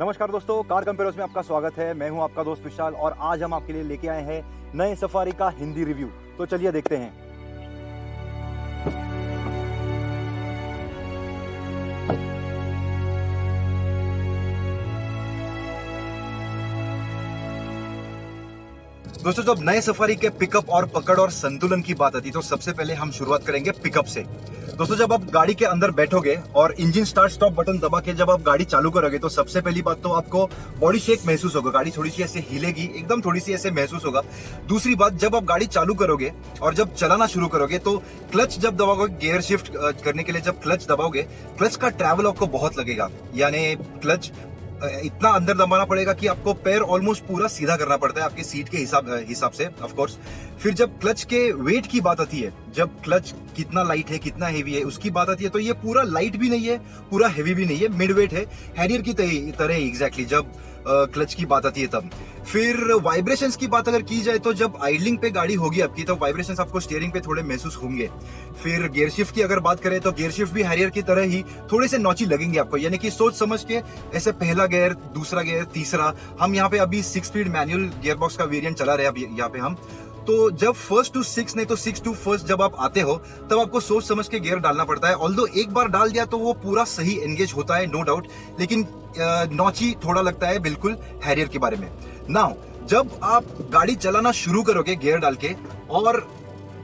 नमस्कार दोस्तों, car compares में आपका स्वागत है। मैं हूं आपका दोस्त विशाल और आज हम आपके लिए लेके आए हैं नए सफारी का हिंदी रिव्यू। तो चलिए देखते हैं। दोस्तों, जब नए सफारी के पिकअप और पकड़ और संतुलन की बात आती है तो सबसे पहले हम शुरुआत करेंगे पिकअप से। दोस्तों, जब आप गाड़ी के अंदर बैठोगे और इंजन स्टार्ट स्टॉप बटन दबा के जब आप गाड़ी चालू करोगे तो सबसे पहली बात तो आपको बॉडी शेक महसूस होगा। गाड़ी थोड़ी सी ऐसे हिलेगी, एकदम थोड़ी सी ऐसे महसूस होगा। दूसरी बात, जब आप गाड़ी चालू करोगे और जब चलाना शुरू करोगे तो क्लच जब दबाओगे, गियर शिफ्ट करने के लिए जब क्लच दबाओगे, क्लच का ट्रैवल आपको बहुत लगेगा। यानी क्लच इतना अंदर दबाना पड़ेगा कि आपको पैर ऑलमोस्ट पूरा सीधा करना पड़ता है आपके सीट के हिसाब से ऑफ कोर्स। फिर जब क्लच के वेट की बात आती है, जब क्लच कितना लाइट है कितना हेवी है उसकी बात आती है, तो ये पूरा लाइट भी नहीं है पूरा हेवी भी नहीं है, मिड वेट है, हैरियर की तरह एग्जैक्टली जब क्लच की बात आती है तब। फिर वाइब्रेशंस की बात अगर की जाए तो जब आइडलिंग पे गाड़ी होगी आपकी तो वाइब्रेशंस आपको स्टीयरिंग पे थोड़े महसूस होंगे। फिर गियर शिफ्ट की अगर बात करें तो गियर शिफ्ट भी हैरियर की तरह ही थोड़े से नौची लगेंगे आपको, यानी कि सोच समझ के ऐसे पहला गियर, दूसरा गियर, तीसरा। हम यहाँ पे अभी 6 स्पीड मैनुअल गियर बॉक्स का वेरिएंट चला रहे हैं यहाँ पे हम। तो जब फर्स्ट टू 6 नहीं तो 6 टू फर्स्ट जब आप आते हो तब आपको सोच समझ के गियर डालना पड़ता है। ऑल्दो एक बार डाल दिया तो वो पूरा सही एंगेज होता है, नो डाउट, लेकिन नौची थोड़ा लगता है बिल्कुल हैरियर के बारे में। नाउ जब आप गाड़ी चलाना शुरू करोगे गियर डाल के और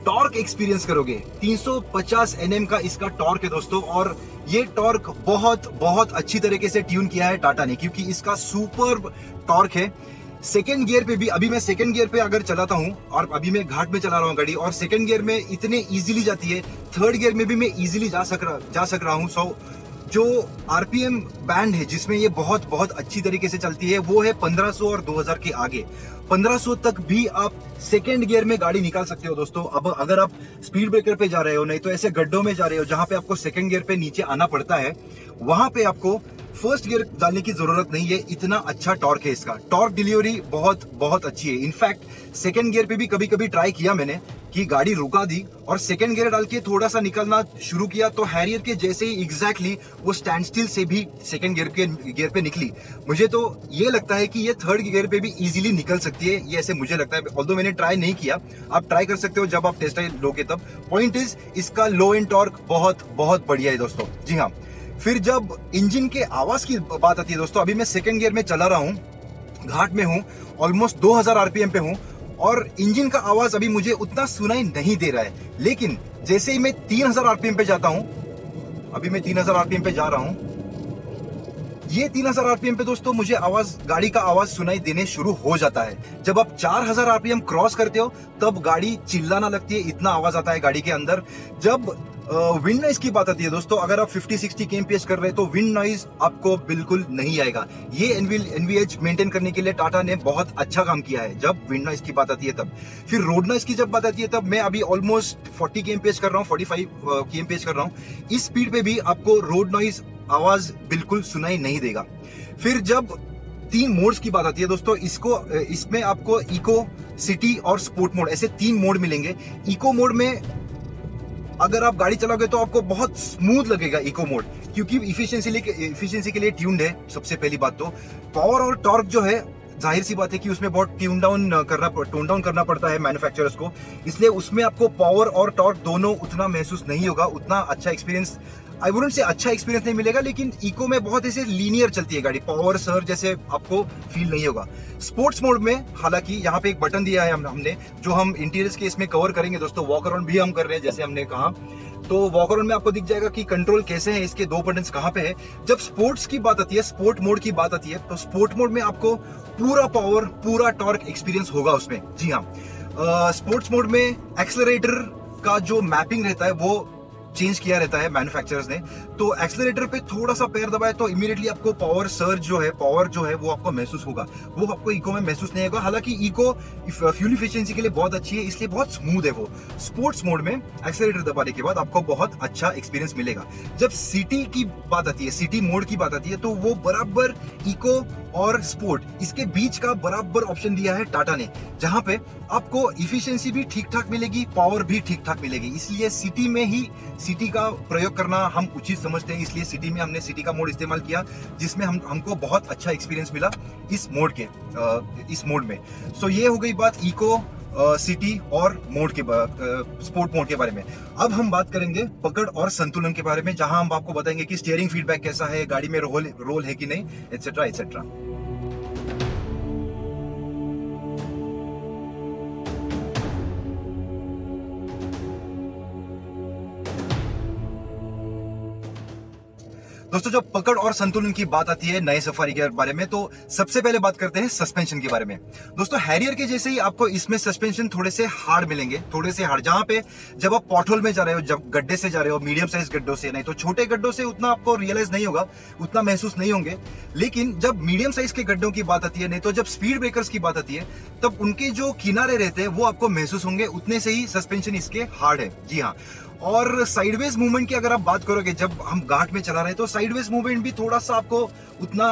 टॉर्क एक्सपीरियंस करोगे, 350 Nm का इसका टॉर्क है दोस्तों, और ये टॉर्क बहुत अच्छी तरीके से ट्यून किया है टाटा ने, क्योंकि इसका सुपर टॉर्क है। सेकेंड गियर पे भी, अभी मैं सेकेंड गियर पे अगर चलाता हूं और अभी मैं घाट में चला रहा हूं गाड़ी और सेकेंड गियर में इतने इजीली जाती है, थर्ड गियर में भी मैं इजीली जा सक रहा हूं। सो जो आरपीएम बैंड है जिसमें ये बहुत अच्छी तरीके से चलती है वो है 1500 और 2000 के आगे। 1500 तक भी आप सेकेंड गियर में गाड़ी निकाल सकते हो दोस्तों। अब अगर आप स्पीड ब्रेकर पे जा रहे हो, नहीं तो ऐसे गड्ढों में जा रहे हो जहां पे आपको सेकेंड गियर पे नीचे आना पड़ता है, वहां पे आपको फर्स्ट गियर डालने की जरूरत नहीं है। इतना अच्छा टॉर्क है इसका, टॉर्क डिलीवरी बहुत अच्छी है। इनफैक्ट सेकेंड गियर पे भी कभी ट्राई किया मैंने कि गाड़ी रुका दी और सेकेंड गियर डाल के थोड़ा सा निकलना शुरू किया तो हैरियर के जैसे ही एग्जैक्टली वो स्टैंड स्टिल से भी सेकेंड गियर पे निकली। मुझे तो ये लगता है कि ये थर्ड गियर पे भी इजीली निकल सकती है, ये ऐसे मुझे लगता है। ऑल्दो मैंने ट्राई नहीं किया, आप ट्राई कर सकते हो जब आप टेस्ट ड्राइव लोगे तब। पॉइंट इज इसका लो एंड टॉर्क बहुत बढ़िया है दोस्तों। जी हाँ, फिर जब इंजन के आवाज की बात आती है दोस्तों, अभी मैं सेकेंड गियर में चला रहा हूं, घाट में हूं, ऑलमोस्ट 2000 आरपीएम पे हूं और इंजन का आवाज अभी मुझे उतना सुनाई नहीं दे रहा है। लेकिन जैसे ही मैं 3000 आरपीएम पे जाता हूं, अभी मैं 3000 आरपीएम पे जा रहा हूं, ये 3000 आरपीएम पे दोस्तों मुझे गाड़ी का आवाज सुनाई देने शुरू हो जाता है। जब आप 4000 आरपीएम क्रॉस करते हो तब गाड़ी चिल्लाना लगती है, इतना आवाज आता है गाड़ी के अंदर। जब विंड नॉइज की बात आती है दोस्तों, अगर आप 50-60 kmph कर रहे हैं तो विंड नॉइज आपको बिल्कुल नहीं आएगा। ये एनवीएच मेंटेन करने के लिए टाटा ने बहुत अच्छा काम किया है जब विंड नॉइज की बात आती है तब। फिर रोड नॉइज की जब बात आती है तब मैं अभी ऑलमोस्ट 40 kmph कर रहा हूँ, 45 kmph कर रहा हूँ। इस स्पीड पे भी आपको रोड नॉइज आवाज बिल्कुल सुनाई नहीं देगा। फिर जब 3 मोड्स की बात आती है दोस्तों, इसमें आपको इको, सिटी और स्पोर्ट मोड, ऐसे 3 मोड मिलेंगे। इको मोड में अगर आप गाड़ी चलाओगे तो आपको बहुत स्मूथ लगेगा इको मोड, क्योंकि इफिशिएंसी के लिए ट्यून्ड है। सबसे पहली बात तो पावर और टॉर्क जो है, जाहिर सी बात है कि उसमें बहुत टोन डाउन करना पड़ता है मैन्युफैक्चरर्स को, इसलिए उसमें आपको पावर और टॉर्क दोनों उतना महसूस नहीं होगा, उतना अच्छा एक्सपीरियंस, आई वुडंट से अच्छा एक्सपीरियंस नहीं मिलेगा। लेकिन इको में बहुत ऐसे लीनियर चलती है गाड़ी, पावर सर जैसे आपको फील नहीं होगा। स्पोर्ट्स मोड में हालांकि यहाँ पे एक बटन दिया है हमने, जो हम इंटीरियर्स के इसमें कवर करेंगे दोस्तों। वॉक अराउंड भी हम कर रहे हैं जैसे हमने कहा, तो वॉक अराउंड में आपको दिख जाएगा कि कंट्रोल कैसे है, इसके 2 बटन्स कहाँ पे है। जब स्पोर्ट्स की बात आती है, स्पोर्ट मोड की बात आती है, तो स्पोर्ट मोड में आपको पूरा पावर, पूरा टॉर्क एक्सपीरियंस होगा उसमें। जी हाँ, स्पोर्ट्स मोड में एक्सेलरेटर का जो मैपिंग रहता है वो चेंज किया रहता है मैन्युफैक्चरर्स ने, तो एक्सेलरेटर पे थोड़ा सा पैर दबाए तो इमीडिएटली आपको पावर सर्ज जो है, पावर जो है वो आपको महसूस होगा, वो आपको इको में महसूस नहीं होगा। हालांकि इको फ्यूल इफिशिएंसी के लिए बहुत अच्छी है, इसलिए बहुत स्मूथ है वो। स्पोर्ट्स मोड में एक्सेलरेटर दबाने के बाद आपको बहुत अच्छा एक्सपीरियंस मिलेगा। जब सिटी की बात आती है, सिटी मोड की बात आती है, तो वो बराबर इको और स्पोर्ट, इसके बीच का बराबर ऑप्शन दिया है टाटा ने, जहां पे आपको इफिशिएंसी भी ठीक ठाक मिलेगी, पावर भी ठीक ठाक मिलेगी। इसलिए सिटी में ही सिटी का प्रयोग करना हम उचित समझते हैं, इसलिए सिटी में हमने सिटी का मोड इस्तेमाल किया, जिसमें हमको बहुत अच्छा एक्सपीरियंस मिला इस मोड में। सो ये हो गई बात इको, सिटी और स्पोर्ट मोड के बारे में। अब हम बात करेंगे पकड़ और संतुलन के बारे में, जहां हम आपको बताएंगे कि स्टीयरिंग फीडबैक कैसा है, गाड़ी में रोल है कि नहीं, एटसेट्रा एटसेट्रा। दोस्तों, जब पकड़ और संतुलन की बात आती है नए सफारी के बारे में, तो सबसे पहले बात करते हैं सस्पेंशन के बारे में। दोस्तों, हैरियर के जैसे ही आपको इसमें सस्पेंशन थोड़े से हार्ड मिलेंगे, थोड़े से हार्ड, जहां पे जब आप पॉटहोल में जा रहे हो, जब गड्ढे से जा रहे हो, मीडियम साइज गड्ढों से, नहीं तो छोटे गड्ढों से उतना आपको रियलाइज नहीं होगा, उतना महसूस नहीं होंगे। लेकिन जब मीडियम साइज के गड्ढों की बात आती है, नहीं तो जब स्पीड ब्रेकर्स की बात आती है, तब उनके जो किनारे रहते हैं वो आपको महसूस होंगे, उतने से ही सस्पेंशन इसके हार्ड है। जी हाँ। और साइडवेज मूवमेंट की अगर आप बात करोगे, जब हम घाट में चला रहे हैं तो साइडवेज मूवमेंट भी थोड़ा सा आपको उतना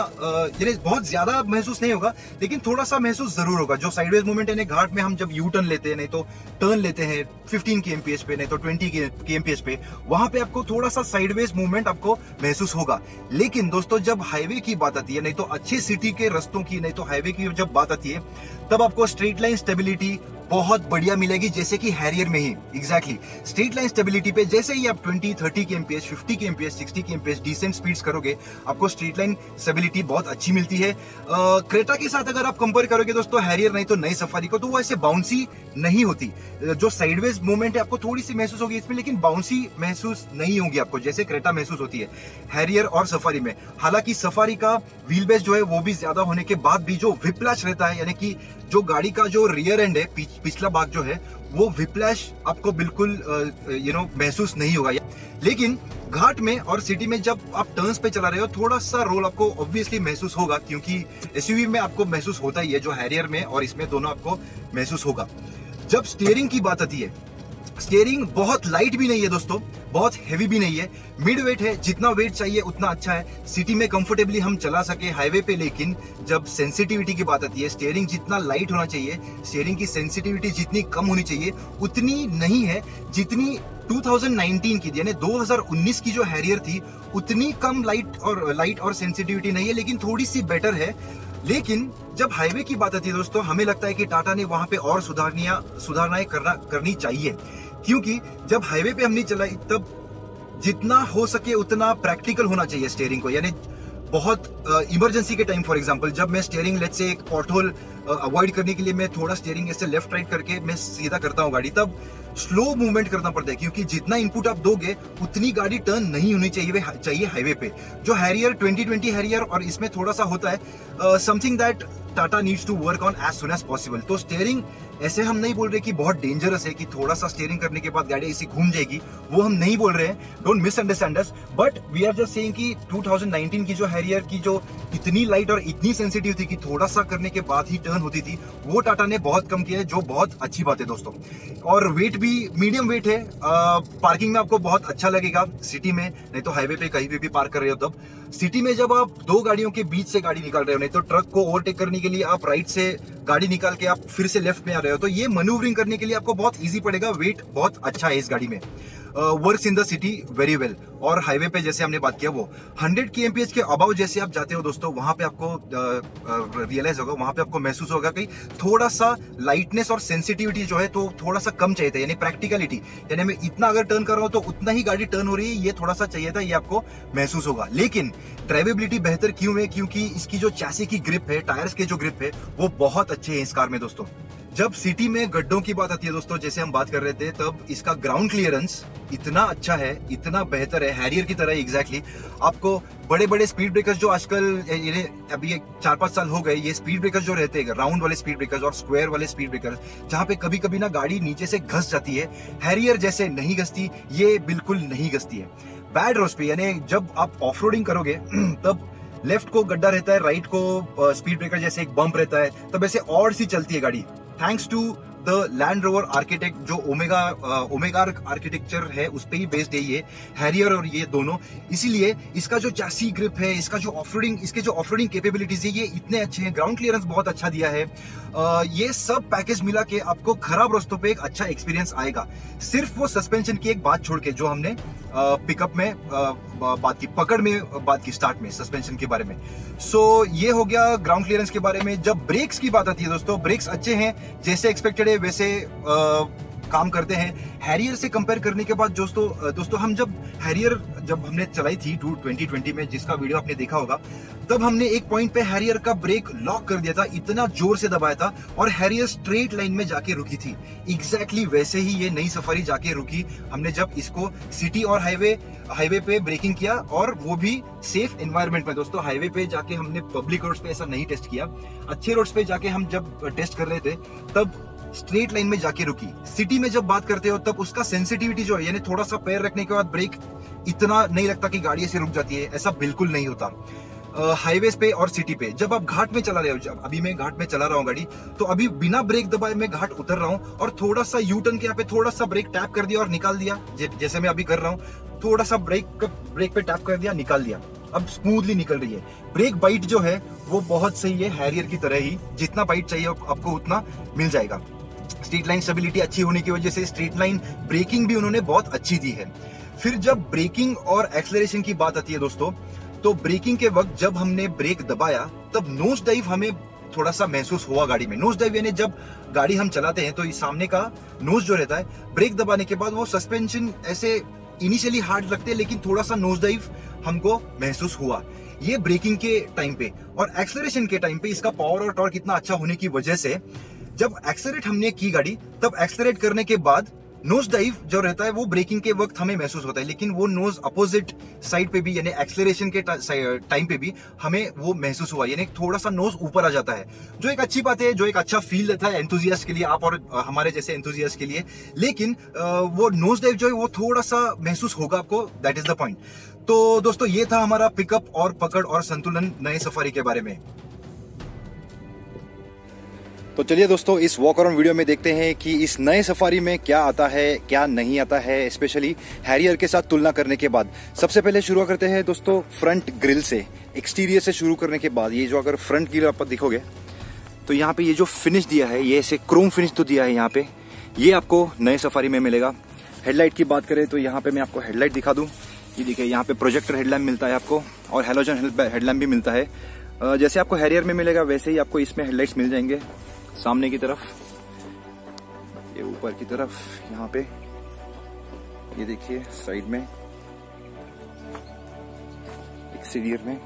बहुत ज्यादा महसूस नहीं होगा, लेकिन थोड़ा सा महसूस जरूर होगा। जो साइडवेज मूवमेंट यानी घाट में हम जब यू टर्न लेते हैं, नहीं तो टर्न लेते हैं 15 kmph पे, नहीं तो 20 kmph पे, वहां पे आपको थोड़ा सा साइडवेज मूवमेंट आपको महसूस होगा। लेकिन दोस्तों, जब हाईवे की बात आती है, नहीं तो अच्छे सिटी के रस्तों की, नहीं तो हाईवे की जब बात आती है, तब आपको स्ट्रेट लाइन स्टेबिलिटी बहुत बढ़िया मिलेगी, जैसे कि हैरियर में ही। एग्जैक्टली स्ट्रेट लाइन स्टेबिलिटी पे जैसे ही आप 20, 30 kmph, 50 kmph, 60 kmph decent speeds करोगे, आपको स्ट्रेट लाइन स्टेबिलिटी बहुत अच्छी मिलती है। क्रेटा के साथ अगर आप कंपेयर करोगे दोस्तों, हैरियर नहीं तो नई सफारी को, तो वो ऐसे बाउंसी नहीं होती। जो साइडवेज मूवमेंट है आपको थोड़ी सी महसूस होगी इसमें, लेकिन बाउंसी महसूस नहीं होगी आपको, जैसे क्रेटा महसूस होती है हैरियर और सफारी में। हालांकि सफारी का व्हील बेस जो है वो भी ज्यादा होने के बाद भी जो व्हिप्लैश रहता है, यानी कि जो गाड़ी का जो रियर एंड है, पिछला भाग जो है, वो व्हिप्लैश आपको बिल्कुल महसूस नहीं होगा। लेकिन घाट में और सिटी में जब आप टर्न्स पे चला रहे हो, थोड़ा सा रोल आपको ऑब्वियसली महसूस होगा, क्योंकि एसयूवी में आपको महसूस होता ही है, जो हैरियर में और इसमें दोनों आपको महसूस होगा। जब स्टीयरिंग की बात आती है, स्टीयरिंग बहुत लाइट भी नहीं है दोस्तों, बहुत हेवी भी नहीं है, मिड वेट है। जितना वेट चाहिए उतना अच्छा है, सिटी में कंफर्टेबली हम चला सके हाईवे पे। लेकिन जब सेंसिटिविटी की बात आती है, स्टीयरिंग जितना लाइट होना चाहिए, स्टीयरिंग की सेंसिटिविटी जितनी कम होनी चाहिए, उतनी नहीं है जितनी 2019 की, यानी 2019 की जो हैरियर थी, उतनी कम लाइट और सेंसिटिविटी नहीं है, लेकिन थोड़ी सी बेटर है। लेकिन जब हाईवे की बात आती है दोस्तों, हमें लगता है कि टाटा ने वहां पे और सुधारनाएं करनी चाहिए, क्योंकि जब हाईवे पे हमने चलाई, तब जितना हो सके उतना प्रैक्टिकल होना चाहिए स्टीयरिंग को। यानी बहुत इमरजेंसी के टाइम, फॉर एग्जांपल, जब मैं स्टीयरिंग लेट्स से एक पॉटहोल अवॉइड करने के लिए मैं थोड़ा स्टीयरिंग ऐसे लेफ्ट राइट करके मैं सीधा करता हूँ गाड़ी, तब स्लो मूवमेंट करना पड़ता है, क्योंकि जितना इनपुट आप दोगे उतनी गाड़ी टर्न नहीं होनी चाहिए हाईवे पे। जो हैरियर 2020 हैरियर और इसमें थोड़ा सा होता है, something that Tata needs to work on as soon as possible. तो स्टीयरिंग ऐसे हम नहीं बोल रहे कि बहुत डेंजरस है, कि थोड़ा सा स्टीयरिंग करने के बाद गाड़ी ऐसी घूम जाएगी, वो हम नहीं बोल रहे हैं, don't misunderstand us. But we are just saying कि 2019 की जो हैरियर की जो इतनी लाइट और इतनी सेंसिटिव थी कि थोड़ा सा करने के बाद ही टर्न होती थी, वो टाटा ने बहुत कम किया है, जो बहुत अच्छी बात है दोस्तों। और वेट भी मीडियम वेट है, पार्किंग में आपको बहुत अच्छा लगेगा सिटी में, नहीं तो हाईवे पे कहीं भी पार्क कर रहे हो तब। सिटी में जब आप दो गाड़ियों के बीच से गाड़ी निकाल रहे हो, नहीं तो ट्रक को ओवरटेक करने के लिए आप राइट से गाड़ी निकाल के आप फिर से लेफ्ट में आ रहे हो, तो ये मैन्यूवरिंग करने के लिए आपको बहुत इजी पड़ेगा। वेट बहुत अच्छा है इस गाड़ी में, works in the city very well. और हाईवे पे जैसे हमने बात किया, वो 100 kmph के अबाव जैसे आप जाते हो दोस्तों, वहां पे आपको रियलाइज होगा, वहां पे आपको महसूस होगा कि थोड़ा सा लाइटनेस और सेंसिटिविटी जो है तो थोड़ा सा कम चाहिए था, यानी प्रैक्टिकलिटी, यानी मैं इतना अगर टर्न कर रहा हूं तो उतना ही गाड़ी टर्न हो रही है, ये थोड़ा सा चाहिए था, ये आपको महसूस होगा। लेकिन ड्राइवेबिलिटी बेहतर क्यों है? क्योंकि इसकी जो चैसी की ग्रिप है, टायर्स के जो ग्रिप है, वो बहुत अच्छे हैं इस कार में दोस्तों। जब सिटी में गड्ढों की बात आती है दोस्तों, जैसे हम बात कर रहे थे, तब इसका ग्राउंड क्लियरेंस इतना अच्छा है, इतना बेहतर है, हैरियर की तरह एग्जैक्टली। आपको बड़े बड़े स्पीड ब्रेकर्स जो आजकल अभी 4-5 साल हो गए, ये स्पीड ब्रेकर्स जो रहते हैं, राउंड वाले स्पीड ब्रेकर्स और स्क्वायर वाले स्पीड ब्रेकर्स, जहां पे कभी कभी ना गाड़ी नीचे से घस जाती है, हैरियर जैसे नहीं घसती, ये बिल्कुल नहीं घसती है। बैड रोड्स पे, यानी जब आप ऑफ रोडिंग करोगे तब लेफ्ट को गड्ढा रहता है, राइट को स्पीड ब्रेकर जैसे एक बम्प रहता है, तब ऐसे और सी चलती है गाड़ी। Thanks to the Land Rover architect, जो ओमेगा आर्किटेक्चर है, उस पे ही बेस्ड है ये हैरियर और ये दोनों। इसीलिए इसका जो चैसी ग्रिप है, इसका जो इसके जो ऑफरोडिंग कैपेबिलिटीज है, ये इतने अच्छे हैं, ग्राउंड क्लियरेंस बहुत अच्छा दिया है। ये सब पैकेज मिला के आपको खराब रास्तों पे एक अच्छा एक्सपीरियंस आएगा। सिर्फ वो सस्पेंशन की एक बात छोड़ के, जो हमने पिकअप में बात की, पकड़ में बात की, स्टार्ट में सस्पेंशन के बारे में। सो ये हो गया ग्राउंड क्लियरेंस के बारे में। जब ब्रेक्स की बात आती है दोस्तों, ब्रेक्स अच्छे हैं, जैसे एक्सपेक्टेड है वैसे काम करते हैं। हैरियर से कंपेयर करने के बाद दोस्तों हम जब हमने चलाई थी 2020 में, जिसका वीडियो आपने देखा होगा, तब हमने एक पॉइंट पे हैरियर का ब्रेक लॉक कर दिया था, इतना जोर से दबाया था और हैरियर स्ट्रेट लाइन में जाके रुकी थी। एग्जैक्टली वैसे ही ये नई सफारी जाके रुकी हमने जब इसको सिटी और हाईवे पे ब्रेकिंग किया, और वो भी सेफ एनवायरनमेंट में। दोस्तों हाईवे पे जाके हमने, पब्लिक रोड्स पे ऐसा नहीं टेस्ट किया, अच्छे रोड्स पे जाके हम जब टेस्ट कर रहे थे तब स्ट्रेट लाइन में जाके रुकी। सिटी में जब बात करते हो तब उसका सेंसिटिविटी जो है, यानी थोड़ा सा पैर रखने के बाद ब्रेक इतना नहीं लगता कि गाड़ी ऐसे रुक जाती है, ऐसा बिल्कुल नहीं होता। हाईवेज पे और सिटी पे जब आप घाट में चला रहे हो, जब अभी मैं घाट में चला रहा हूँ गाड़ी, तो अभी बिना ब्रेक दबाए मैं घाट उतर रहा हूँ और थोड़ा सा यू टर्न के यहाँ पे थोड़ा सा ब्रेक टैप कर दिया और निकाल दिया, जैसे मैं अभी कर रहा हूँ, थोड़ा सा ब्रेक पे टैप कर दिया, निकाल दिया, अब स्मूथली निकल रही है। ब्रेक बाइट जो है वो बहुत सही है, हैरियर की तरह ही, जितना बाइट चाहिए आपको उतना मिल जाएगा। स्ट्रीट लाइन स्टेबिलिटी अच्छी होने की वजह से स्ट्रीट लाइन ब्रेकिंग भी उन्होंने बहुत अच्छी दी है। फिर जब ब्रेकिंग और एक्सेलरेशन की बात आती है दोस्तों, तो ब्रेकिंग के वक्त जब हमने ब्रेक दबाया तब नोज डाइव हमें थोड़ा सा महसूस हुआ गाड़ी में। नोज डाइव यानी जब गाड़ी हम चलाते हैं तो इस सामने का नोज जो रहता है, ब्रेक दबाने के बाद वो सस्पेंशन ऐसे इनिशियली हार्ड लगते हैं, लेकिन थोड़ा सा नोज डाइव हमको महसूस हुआ, ये ब्रेकिंग के टाइम पे। और एक्सेलरेशन के टाइम पे इसका पावर और टॉर्क इतना अच्छा होने की वजह से जब एक्सेलरेट हमने की गाड़ी, तब एक्सेलरेट करने के बाद नोज डाइव जो रहता है वो ब्रेकिंग के वक्त हमें महसूस होता है, लेकिन वो नोज अपोजिट साइड पे भी, यानी एक्सेलरेशन के टाइम पे भी हमें वो महसूस हुआ, यानी थोड़ा सा नोज ऊपर आ जाता है, जो एक अच्छी बात है, जो एक अच्छा फील देता है एंथुजियास्ट के लिए, आप और हमारे जैसे एंथुजियास्ट के लिए। लेकिन वो नोज डाइव जो है वो थोड़ा सा महसूस होगा आपको, दैट इज द पॉइंट। तो दोस्तों ये था हमारा पिकअप और पकड़ और संतुलन नए सफारी के बारे में। तो चलिए दोस्तों इस वॉक अराउंड वीडियो में देखते हैं कि इस नए सफारी में क्या आता है क्या नहीं आता है, स्पेशली हैरियर के साथ तुलना करने के बाद। सबसे पहले शुरू करते हैं दोस्तों फ्रंट ग्रिल से। एक्सटीरियर से शुरू करने के बाद ये जो अगर फ्रंट ग्रिल आप दिखोगे तो यहाँ पे ये जो फिनिश दिया है, ये ऐसे क्रोम फिनिश तो दिया है यहाँ पे, ये आपको नए सफारी में मिलेगा। हेडलाइट की बात करें तो यहाँ पे मैं आपको हेडलाइट दिखा दूं, ये देखिए यहाँ पे प्रोजेक्टर हेडलैम्प मिलता है आपको, और हेलोजन हेडलैम्प भी मिलता है। जैसे आपको हैरियर में मिलेगा वैसे ही आपको इसमें हेडलाइट्स मिल जाएंगे। सामने की तरफ, ये ऊपर की तरफ, यहाँ पे ये देखिए साइड में, एक्सटीरियर में।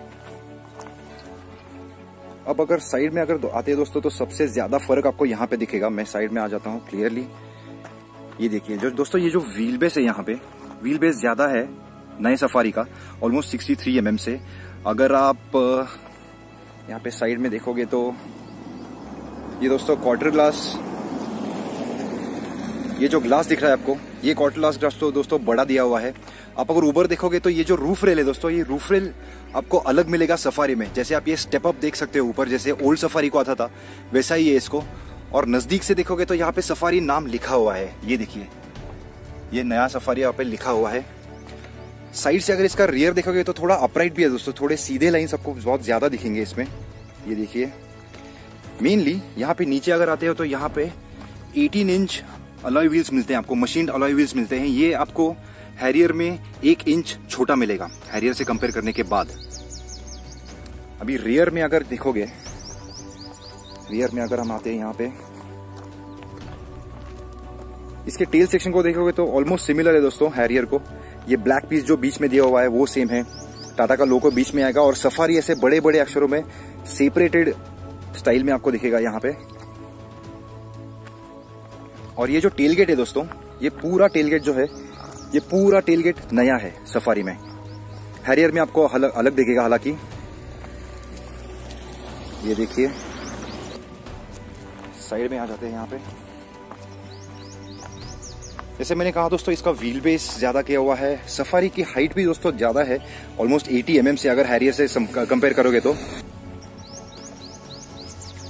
अब अगर साइड में अगर आते हैं दोस्तों तो सबसे ज्यादा फर्क आपको यहाँ पे दिखेगा। मैं साइड में आ जाता हूँ क्लियरली, ये देखिए जो दोस्तों ये जो व्हील बेस है, यहाँ पे व्हील बेस ज्यादा है नए सफारी का, ऑलमोस्ट 63 mm से। अगर आप यहाँ पे साइड में देखोगे तो ये दोस्तों क्वार्टर ग्लास, ये जो ग्लास दिख रहा है आपको, ये क्वार्टर ग्लास तो दोस्तों बड़ा दिया हुआ है। आप अगर ऊपर देखोगे तो ये जो रूफ रेल है दोस्तों, ये रूफ रेल आपको अलग मिलेगा सफारी में। जैसे आप ये स्टेप अप देख सकते हो ऊपर, जैसे ओल्ड सफारी को आता था वैसा ही है इसको। और नजदीक से देखोगे तो यहाँ पे सफारी नाम लिखा हुआ है, ये देखिए ये नया सफारी यहाँ पे लिखा हुआ है। साइड से अगर इसका रियर देखोगे तो थोड़ा अपराइट भी है दोस्तों, थोड़े सीधे लाइन्स आपको बहुत ज्यादा दिखेंगे इसमें, ये देखिए। मेनली यहाँ पे नीचे अगर आते हो तो यहाँ पे 18 इंच अलॉय व्हील्स मिलते हैं आपको, मशीन्ड अलॉय व्हील्स मिलते हैं। ये आपको हैरियर में 1 इंच छोटा मिलेगा हैरियर से कंपेयर करने के बाद। अभी रियर में अगर देखोगे, रियर में अगर हम आते हैं यहाँ पे, इसके टेल सेक्शन को देखोगे तो ऑलमोस्ट सिमिलर है दोस्तों हैरियर को। ये ब्लैक पीस जो बीच में दिया हुआ है वो सेम है, टाटा का लोगो बीच में आएगा, और सफारी ऐसे बड़े बड़े अक्षरों में सेपरेटेड स्टाइल में आपको दिखेगा यहाँ पे। और ये जो टेलगेट है दोस्तों, ये पूरा टेलगेट जो है, ये पूरा टेलगेट नया है सफारी में। हैरियर में आपको अलग दिखेगा हालांकि, ये देखिए। साइड में आ जाते हैं यहाँ पे, जैसे मैंने कहा दोस्तों इसका व्हील बेस ज्यादा किया हुआ है। सफारी की हाइट भी दोस्तों ज्यादा है, ऑलमोस्ट 80 mm से अगर हैरियर से कंपेयर करोगे तो।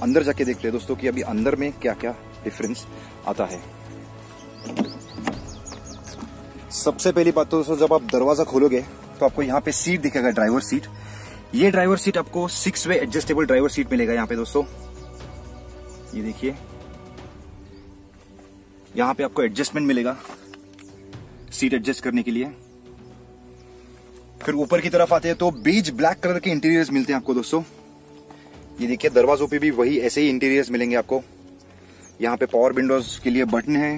अंदर जाके देखते हैं दोस्तों कि अभी अंदर में क्या क्या डिफरेंस आता है। सबसे पहली बात तो दोस्तों, जब आप दरवाजा खोलोगे तो आपको यहाँ पे सीट दिखेगा, ड्राइवर सीट। ये ड्राइवर सीट आपको 6 वे एडजस्टेबल ड्राइवर सीट मिलेगा यहाँ पे दोस्तों, ये देखिए। यहाँ पे आपको एडजस्टमेंट मिलेगा सीट एडजस्ट करने के लिए। फिर ऊपर की तरफ आते हैं तो बेज ब्लैक कलर के इंटीरियर्स मिलते हैं आपको दोस्तों। ये देखिए दरवाजों पे भी वही ऐसे ही इंटीरियर्स मिलेंगे आपको। यहाँ पे पावर विंडोज के लिए बटन है।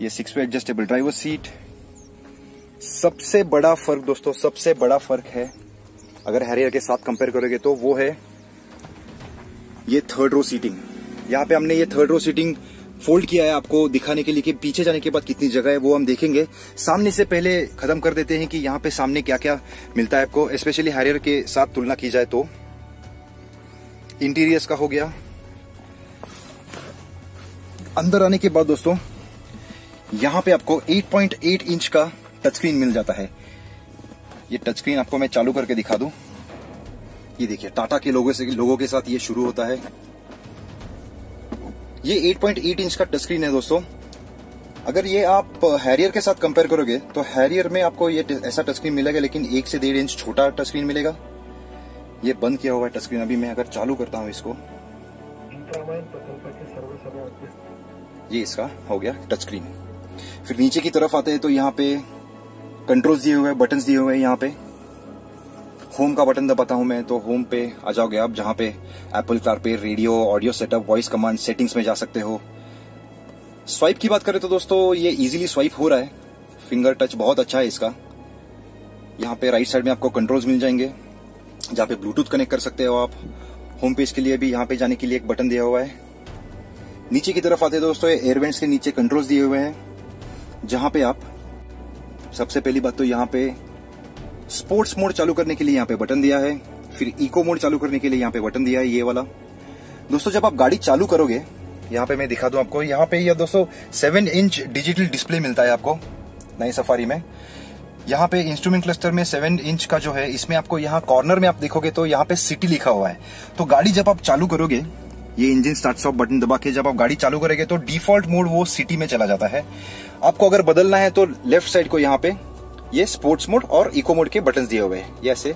ये 6 वे एडजस्टेबल ड्राइवर सीट। सबसे बड़ा फर्क दोस्तों, सबसे बड़ा फर्क है अगर हैरियर के साथ कंपेयर करोगे तो वो है ये थर्ड रो सीटिंग। यहाँ पे हमने ये थर्ड रो सीटिंग फोल्ड किया है आपको दिखाने के लिए कि पीछे जाने के बाद कितनी जगह है वो हम देखेंगे। सामने से पहले खत्म कर देते हैं कि यहाँ पे सामने क्या क्या मिलता है आपको, स्पेशली हैरियर के साथ तुलना की जाए तो। इंटीरियर्स का हो गया। अंदर आने के बाद दोस्तों यहाँ पे आपको 8.8 इंच का टच स्क्रीन मिल जाता है। ये टच स्क्रीन आपको मैं चालू करके दिखा दूं। ये देखिए टाटा के लोगों के साथ ये शुरू होता है। ये 8.8 इंच का टच स्क्रीन है दोस्तों। अगर ये आप हैरियर के साथ कंपेयर करोगे तो हैरियर में आपको ये ऐसा टच स्क्रीन मिलेगा, लेकिन 1 से 1.5 इंच छोटा टच स्क्रीन मिलेगा। ये बंद किया हुआ है टच स्क्रीन। अभी मैं अगर चालू करता हूं इसको, ये इसका हो गया टच स्क्रीन। फिर नीचे की तरफ आते हैं तो यहाँ पे कंट्रोल्स दिए हुए हैं, बटन्स दिए हुए हैं। यहाँ पे होम का बटन दबाता हूं मैं तो होम पे आ जाओगे आप, जहां पे Apple CarPlay, radio, audio setup, voice command, settings में जा सकते हो। स्वाइप की बात करें तो दोस्तों ये इजीली स्वाइप हो रहा है। फिंगर टच बहुत अच्छा है इसका। यहाँ पे राइट साइड में आपको कंट्रोल्स मिल जाएंगे जहां पे ब्लूटूथ कनेक्ट कर सकते हो आप। होम पेज के लिए भी यहाँ पे जाने के लिए एक बटन दिया हुआ है। नीचे की तरफ आते हैं दोस्तों, एयरवेंट्स के नीचे कंट्रोल्स दिए हुए हैं, जहां पे आप सबसे पहली बात तो यहाँ पे स्पोर्ट्स मोड चालू करने के लिए यहाँ पे बटन दिया है। फिर इको मोड चालू करने के लिए यहाँ पे बटन दिया है, ये वाला। दोस्तों जब आप गाड़ी चालू करोगे, यहाँ पे मैं दिखा दूं आपको, यहाँ पे ये दोस्तों 7 इंच डिजिटल डिस्प्ले मिलता है आपको नई सफारी में। यहाँ पे इंस्ट्रूमेंट क्लस्टर में 7 इंच का जो है, इसमें आपको यहाँ कॉर्नर में आप देखोगे तो यहाँ पे सिटी लिखा हुआ है। तो गाड़ी जब आप चालू करोगे, ये इंजन स्टार्ट स्टॉप बटन दबा के जब आप गाड़ी चालू करोगे तो डिफॉल्ट मोड वो सिटी में चला जाता है। आपको अगर बदलना है तो लेफ्ट साइड को यहाँ पे ये स्पोर्ट्स मोड और इको मोड के बटन दिए हुए हैं। ये ऐसे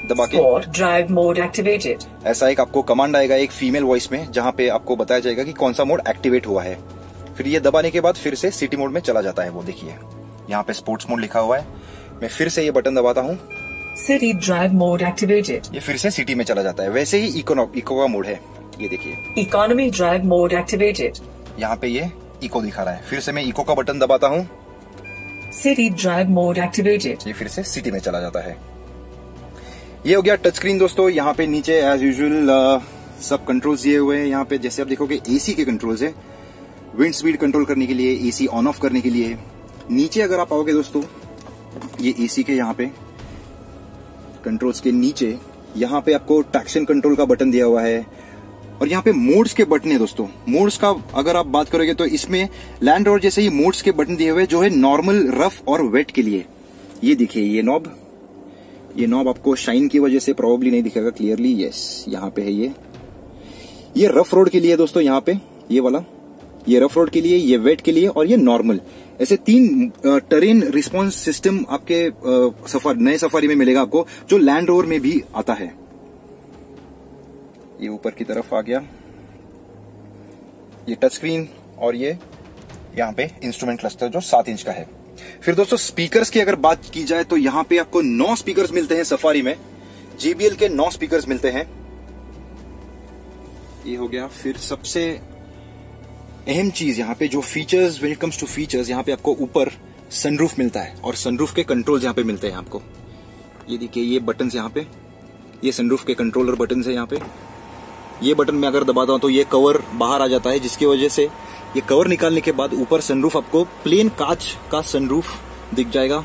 दबा के ड्राइव मोड एक्टिवेटेड, ऐसा एक आपको कमांड आएगा एक फीमेल वॉइस में, जहां पे आपको बताया जाएगा कि कौन सा मोड एक्टिवेट हुआ है। फिर ये दबाने के बाद फिर से सिटी मोड में चला जाता है। वो देखिए यहाँ पे स्पोर्ट्स मोड लिखा हुआ है। मैं फिर से ये बटन दबाता हूँ, सिटी ड्राइव मोड एक्टिवेटेड, ये फिर से सिटी में चला जाता है। वैसे ही इको का मोड है, ये देखिए इकोनॉमी ड्राइव मोड एक्टिवेटेड, यहाँ पे ये इको दिखा रहा है। फिर से मैं इको का बटन दबाता हूँ, सिटी ड्राइव मोड एक्टिवेटेड, ये फिर से सिटी में चला जाता है। ये हो गया टच स्क्रीन दोस्तों। यहाँ पे नीचे एज यूजुअल सब कंट्रोल्स दिए हुए हैं। यहाँ पे जैसे आप देखोगे एसी के कंट्रोल्स है, विंड स्पीड कंट्रोल करने के लिए, एसी ऑन ऑफ करने के लिए। नीचे अगर आप आओगे दोस्तों, ये एसी के यहाँ पे कंट्रोल्स के नीचे यहाँ पे आपको ट्रैक्शन कंट्रोल का बटन दिया हुआ है। और यहाँ पे मोड्स के बटन है दोस्तों। मोड्स का अगर आप बात करोगे तो इसमें लैंड रोवर जैसे ही मोड्स के बटन दिए हुए जो है नॉर्मल, रफ और वेट के लिए। ये देखिए ये नॉब आपको शाइन की वजह से प्रॉब्ली नहीं दिखेगा क्लियरली। यस यहाँ पे है ये रफ रोड के लिए दोस्तों। यहाँ पे ये वाला, ये रफ रोड के लिए, ये वेट के लिए और ये नॉर्मल, ऐसे 3 टेरेन रिस्पॉन्स सिस्टम आपके नए सफारी में मिलेगा आपको, जो लैंड रोवर में भी आता है। ये ऊपर की तरफ आ गया ये टच स्क्रीन, और ये यहाँ पे इंस्ट्रूमेंट क्लस्टर जो 7 इंच का है। फिर दोस्तों स्पीकर्स की अगर बात की जाए तो यहाँ पे आपको 9 स्पीकर्स मिलते हैं सफारी में। JBL के 9 स्पीकर्स मिलते हैं। ये हो गया। फिर सबसे अहम चीज यहाँ पे जो features, when it comes to features, यहाँ पे आपको ऊपर सनरूफ मिलता है और सनरूफ के कंट्रोल्स यहाँ पे मिलते हैं आपको। ये देखिए ये बटन यहाँ पे, ये सनरूफ के कंट्रोलर बटन है यहाँ पे। ये बटन में अगर दबाता हूं तो ये कवर बाहर आ जाता है, जिसकी वजह से ये कवर निकालने के बाद ऊपर सनरूफ आपको प्लेन कांच का सनरूफ दिख जाएगा।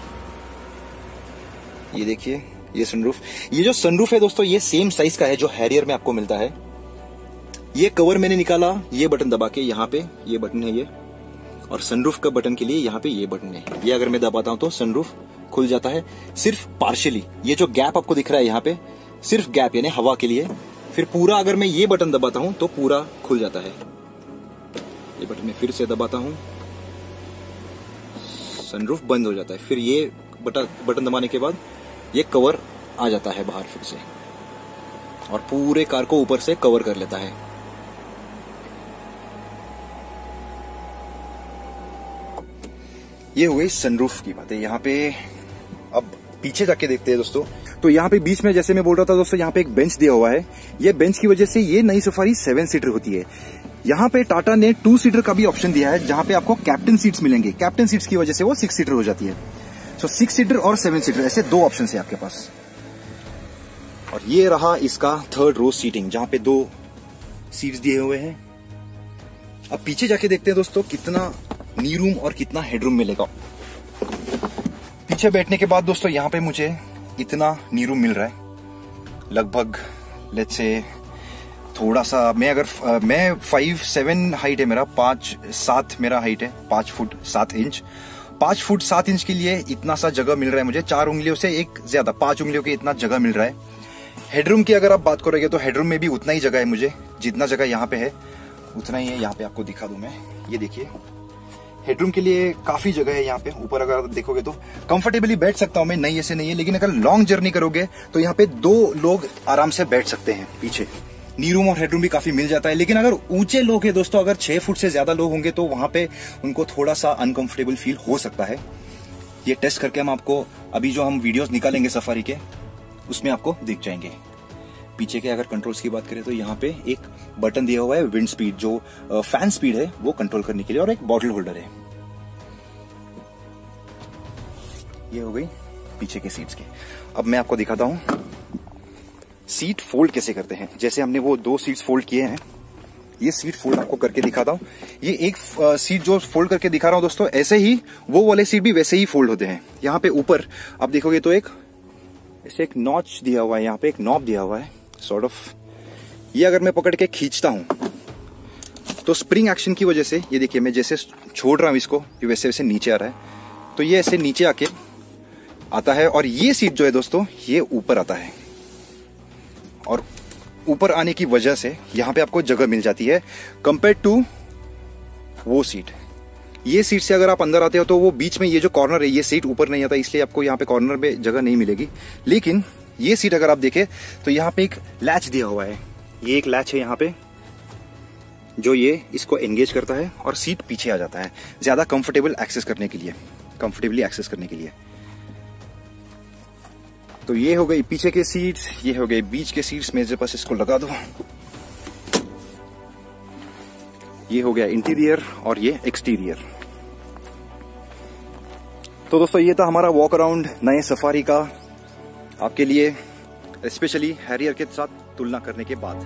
ये देखिए ये सनरूफ, ये जो सनरूफ है दोस्तों ये सेम साइज का है जो हैरियर में आपको मिलता है। ये कवर मैंने निकाला, ये बटन दबा के, यहाँ पे ये बटन है ये, और सनरूफ का बटन के लिए यहाँ पे ये बटन है। ये अगर मैं दबाता हूं तो सनरूफ खुल जाता है, सिर्फ पार्शियली। ये जो गैप आपको दिख रहा है यहाँ पे, सिर्फ गैप यानी हवा के लिए। फिर पूरा अगर मैं ये बटन दबाता हूं तो पूरा खुल जाता है। ये बटन मैं फिर से दबाता हूं, सनरूफ बंद हो जाता है। फिर ये बटन दबाने के बाद ये कवर आ जाता है बाहर फिर से, और पूरे कार को ऊपर से कवर कर लेता है। ये हो गई सनरूफ की बातें। यहाँ पे अब पीछे जाके देखते हैं दोस्तों। तो यहाँ पे बीच में जैसे मैं बोल रहा था दोस्तों, यहाँ पे एक बेंच दिया हुआ है। ये बेंच की वजह से ये नई सफारी 7 सीटर होती है। यहाँ पे टाटा ने 2 सीटर का भी ऑप्शन दिया है, जहां पे आपको कैप्टन सीट्स मिलेंगे। कैप्टन सीट्स की वजह से वो 6 सीटर हो जाती है। सो 6 सीटर और 7 सीटर, ऐसे 2 ऑप्शन है आपके पास। और ये रहा इसका 3rd रो सीटिंग, जहां पे 2 सीट्स दिए हुए हैं। अब पीछे जाके देखते हैं दोस्तों कितना नी रूम और कितना हेडरूम मिलेगा। पीछे बैठने के बाद दोस्तों यहाँ पे मुझे इतना नी रूम मिल रहा है, लगभग लेट्स से थोड़ा सा, मैं 5'7" हाइट है मेरा, 5'7" मेरा हाइट है, 5 फुट 7 इंच। 5 फुट 7 इंच के लिए इतना सा जगह मिल रहा है मुझे, 4 उंगलियों से एक ज्यादा, 5 उंगलियों के इतना जगह मिल रहा है। हेडरूम की अगर आप बात करोगे तो हेडरूम में भी उतना ही जगह है मुझे, जितना जगह यहाँ पे है उतना ही है। यहाँ पे आपको दिखा दूं मैं, ये देखिए हेडरूम के लिए काफी जगह है यहाँ पे। ऊपर अगर आप देखोगे तो कंफर्टेबली बैठ सकता हूं मैं, नहीं ऐसे नहीं है, लेकिन अगर लॉन्ग जर्नी करोगे तो यहाँ पे 2 लोग आराम से बैठ सकते हैं। पीछे नी रूम और हेडरूम भी काफी मिल जाता है। लेकिन अगर ऊंचे लोग हैं दोस्तों, अगर 6 फुट से ज्यादा लोग होंगे तो वहां पे उनको थोड़ा सा अनकंफर्टेबल फील हो सकता है। ये टेस्ट करके हम आपको अभी जो हम वीडियोस निकालेंगे सफारी के, उसमें आपको दिख जाएंगे। पीछे के अगर कंट्रोल्स की बात करें तो यहाँ पे एक बटन दिया हुआ है विंड स्पीड, जो फैन स्पीड है वो कंट्रोल करने के लिए, और एक बॉटल होल्डर है। ये हो गई पीछे के सीट्स की। अब मैं आपको दिखाता हूं सीट फोल्ड कैसे करते हैं। जैसे हमने वो 2 सीट्स फोल्ड किए हैं, ये सीट फोल्ड आपको करके दिखाता हूं। ये एक सीट जो फोल्ड करके दिखा रहा हूं दोस्तों, ऐसे ही वो वाले सीट भी वैसे ही फोल्ड होते हैं। यहाँ पे ऊपर आप देखोगे तो ऐसे एक नॉच दिया हुआ है, यहाँ पे एक नॉब दिया हुआ है सॉर्ट ऑफ। ये अगर मैं पकड़ के खींचता हूं तो स्प्रिंग एक्शन की वजह से, ये देखिए मैं जैसे छोड़ रहा हूं इसको, ये वैसे वैसे नीचे आ रहा है। तो ये ऐसे नीचे आके आता है, और ये सीट जो है दोस्तों ये ऊपर आता है। और ऊपर आने की वजह से यहां पे आपको जगह मिल जाती है कंपेयर टू वो सीट। ये सीट से अगर आप अंदर आते हो तो वो बीच में ये जो कॉर्नर है, ये सीट ऊपर नहीं आता, इसलिए आपको यहाँ पे कॉर्नर में जगह नहीं मिलेगी। लेकिन ये सीट अगर आप देखें तो यहाँ पे एक लैच दिया हुआ है, ये एक लैच है यहाँ पे, जो ये इसको एंगेज करता है और सीट पीछे आ जाता है ज्यादा कंफर्टेबली एक्सेस करने के लिए। तो ये हो गई पीछे के सीट्स, ये हो गए बीच के सीट्स। मेरे पास इसको लगा दो, ये हो गया इंटीरियर और ये एक्सटीरियर। तो दोस्तों ये था हमारा वॉक अराउंड नए सफारी का, आपके लिए स्पेशली हैरियर के साथ तुलना करने के बाद।